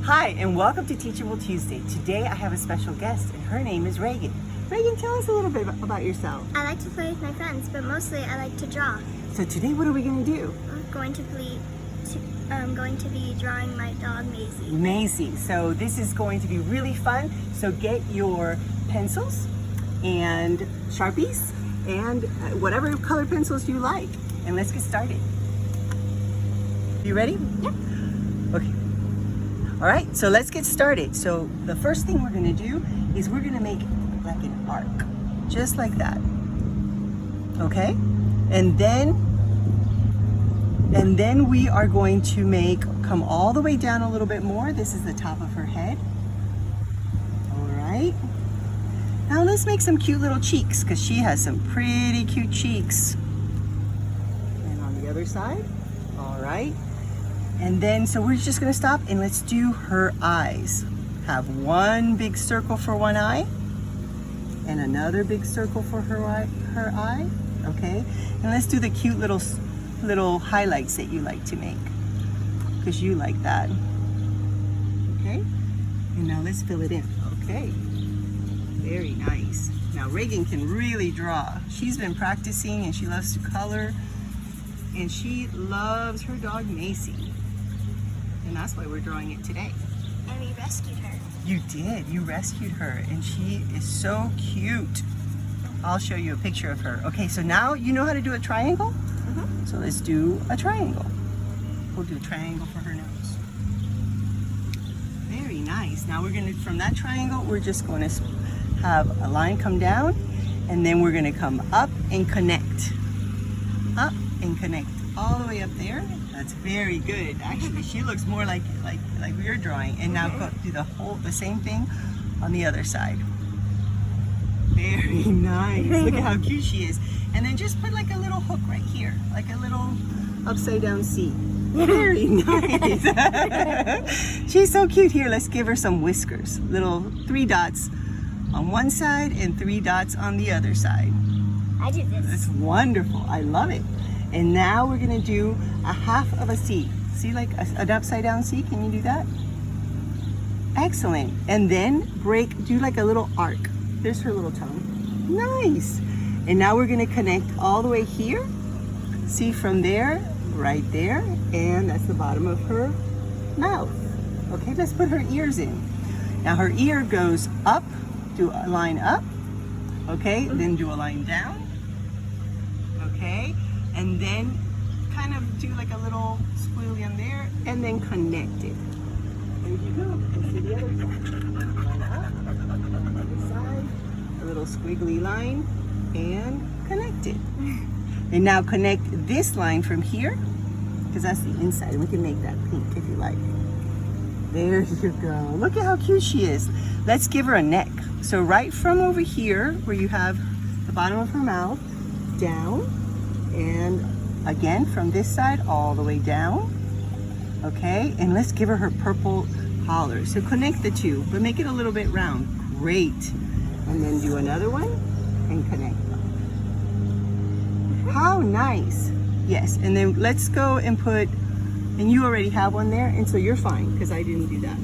Hi, and welcome to Teachable Tuesday. Today I have a special guest, and her name is Raegan. Raegan, tell us a little bit about yourself. I like to play with my friends, but mostly I like to draw. So today, what are we going to do? I'm going to be drawing my dog Maisie. Maisie. So this is going to be really fun. So get your pencils and Sharpies and whatever color pencils you like. And let's get started. You ready? Yep. Okay. All right, so let's get started. So the first thing we're gonna do is we're gonna make like an arc, just like that. Okay? And then we are going to come all the way down a little bit more. This is the top of her head. All right. Now let's make some cute little cheeks, because she has some pretty cute cheeks. And on the other side. All right. And then, so we're just gonna stop and let's do her eyes. Have one big circle for one eye and another big circle for her eye, okay? And let's do the cute little highlights that you like to make, because you like that, okay? And now let's fill it in, okay? Very nice. Now Raegan can really draw. She's been practicing and she loves to color, and she loves her dog Maisie. And that's why we're drawing it today. And we rescued her. You did. You rescued her, and she is so cute. I'll show you a picture of her. Okay, so now you know how to do a triangle? Mm-hmm. So let's do a triangle. We'll do a triangle for her nose. Very nice. Now we're gonna, from that triangle, we're just going to have a line come down, and then we're gonna come up and connect. Up and connect all the way up there. That's very good. Actually, she looks more like we are drawing. And now go do the same thing on the other side. Very nice. Look at how cute she is. And then just put like a little hook right here, like a little upside down C. Very nice. She's so cute. Here, let's give her some whiskers. Little 3 dots on one side and 3 dots on the other side. I did this. That's wonderful. I love it. And now we're gonna do a half of a C. See, like an upside down C? Can you do that? Excellent. And then do like a little arc. There's her little tongue. Nice. And now we're gonna connect all the way here. See, from there, right there, and that's the bottom of her mouth. Okay, let's put her ears in. Now her ear goes up, do a line up, okay, then do a line down, okay, and then kind of do like a little squiggly on there, and then connect it. There you go. Let's do the other side. Line up, other side, a little squiggly line, and connect it. And now connect this line from here, because that's the inside. We can make that pink if you like. There you go. Look at how cute she is. Let's give her a neck. So right from over here, where you have the bottom of her mouth, down, and again from this side all the way down. Okay, and let's give her her purple collar. So connect the two, but make it a little bit round. Great. And then do another one and connect them. How nice. Yes, and then let's go and put, and you already have one there, and so you're fine, because I didn't do that.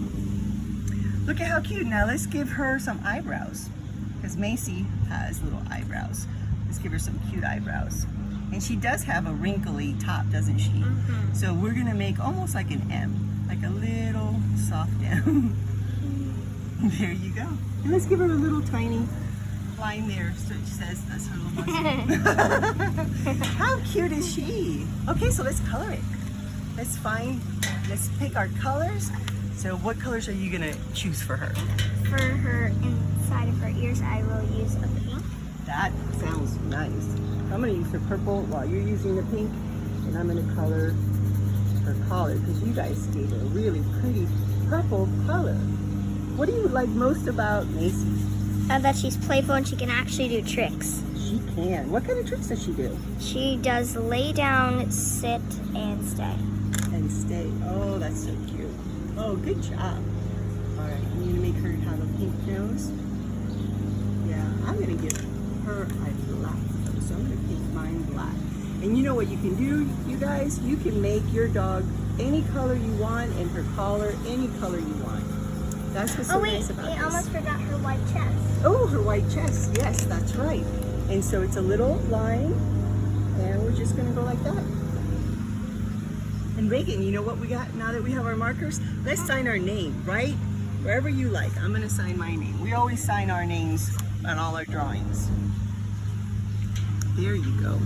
Look at how cute. Now let's give her some eyebrows, because Maisie has little eyebrows. Let's give her some cute eyebrows. And she does have a wrinkly top, doesn't she? Mm-hmm. So we're gonna make almost like an M, like a little soft M. There you go. And let's give her a little tiny line there, so it says that's her little muzzle. How cute is she? Okay, so let's color it. Let's pick our colors. So what colors are you gonna choose for her? For her inside of her ears, I will use a pink. That sounds nice. I'm gonna use her purple while you're using the pink, and I'm gonna color her collar, because you guys gave her a really pretty purple color. What do you like most about Maisie? That she's playful and she can actually do tricks. She can. What kind of tricks does she do? She does lay down, sit, and stay. And stay. Oh, that's so cute. Oh, good job. All right, I'm gonna make her have a pink nose. Yeah, I'm gonna give her a black nose, so I'm gonna paint mine black. And you know what you can do, you guys? You can make your dog any color you want, and her collar, any color you want. That's what's so nice about this. I almost forgot her white chest. Oh, her white chest. Yes, that's right. And so it's a little line, and we're just gonna go like that. And Raegan, you know what we got now that we have our markers? Let's sign our name, right? Wherever you like. I'm gonna sign my name. We always sign our names on all our drawings. There you go.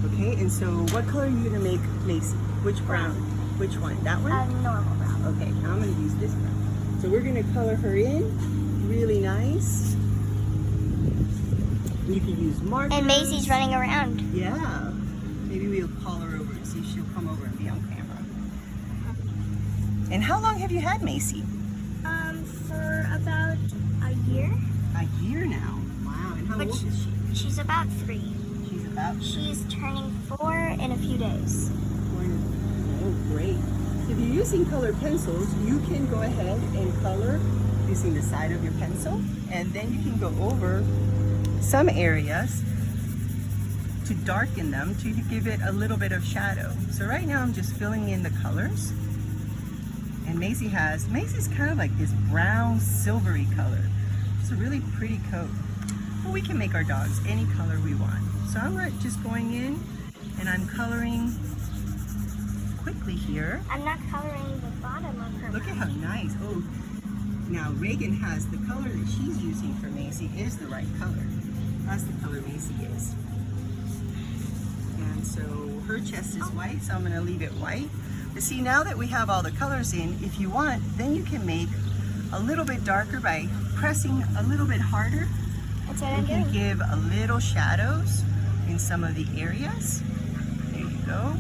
Okay, and so what color are you gonna make Maisie? Which brown? Which one? That one? Normal brown. Okay, now I'm gonna use this brown. So we're gonna color her in really nice. You can use markers. And Maisie's running around. Yeah. Maybe we'll call her over and see if she'll come over and be on camera. And how long have you had Maisie? For about a year. A year now. Wow. And how old is she? She's about 3. She's about 3. She's turning 4 in a few days. Oh, great. If you're using colored pencils, you can go ahead and color using the side of your pencil, and then you can go over some areas to darken them to give it a little bit of shadow. So right now I'm just filling in the colors. And Maisie's kind of like this brown silvery color. It's a really pretty coat. Well, we can make our dogs any color we want. So I'm just going in and I'm coloring quickly here. I'm not coloring the bottom of her Look at mouth. how nice. Oh, now Raegan has the color that she's using for Maisie is the right color. That's the color Maisie is. And so her chest is white, so I'm gonna leave it white. But see, now that we have all the colors in, if you want, then you can make a little bit darker by pressing a little bit harder. That's what You I'm can doing. give a little shadows in some of the areas. There you go.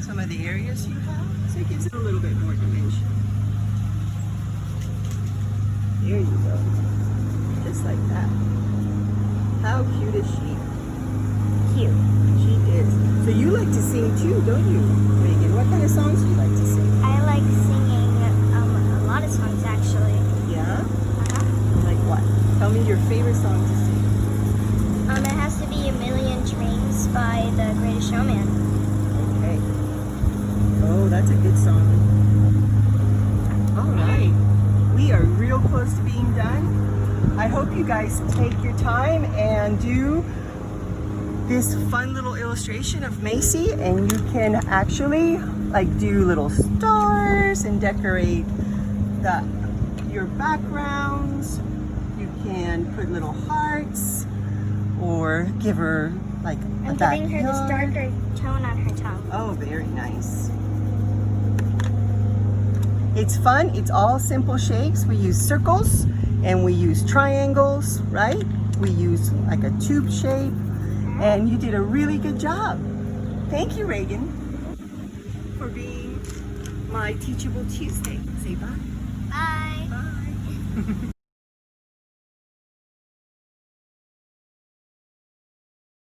Some of the areas you have. So it gives it a little bit more dimension. There you go. Just like that. How cute is she? Cute. She is. So you like to sing too, don't you, Raegan? What kind of songs do you like to sing? I like singing a lot of songs actually. Yeah? Uh-huh. Like what? Tell me your favorite song to sing. It has to be A Million Dreams by The Greatest Showman. Okay. Oh, that's a good song. All right. We are real close to being done. I hope you guys take your time and do this fun little illustration of Maisie, and you can actually like do little stars and decorate your backgrounds. You can put little hearts or give her like a I'm backyard. giving her this darker tone on her tongue. Oh, very nice. It's fun. It's all simple shapes. We use circles and we use triangles, right? We use like a tube shape, and you did a really good job. Thank you, Raegan, for being my Teachable Tuesday. Say bye. Bye. Bye.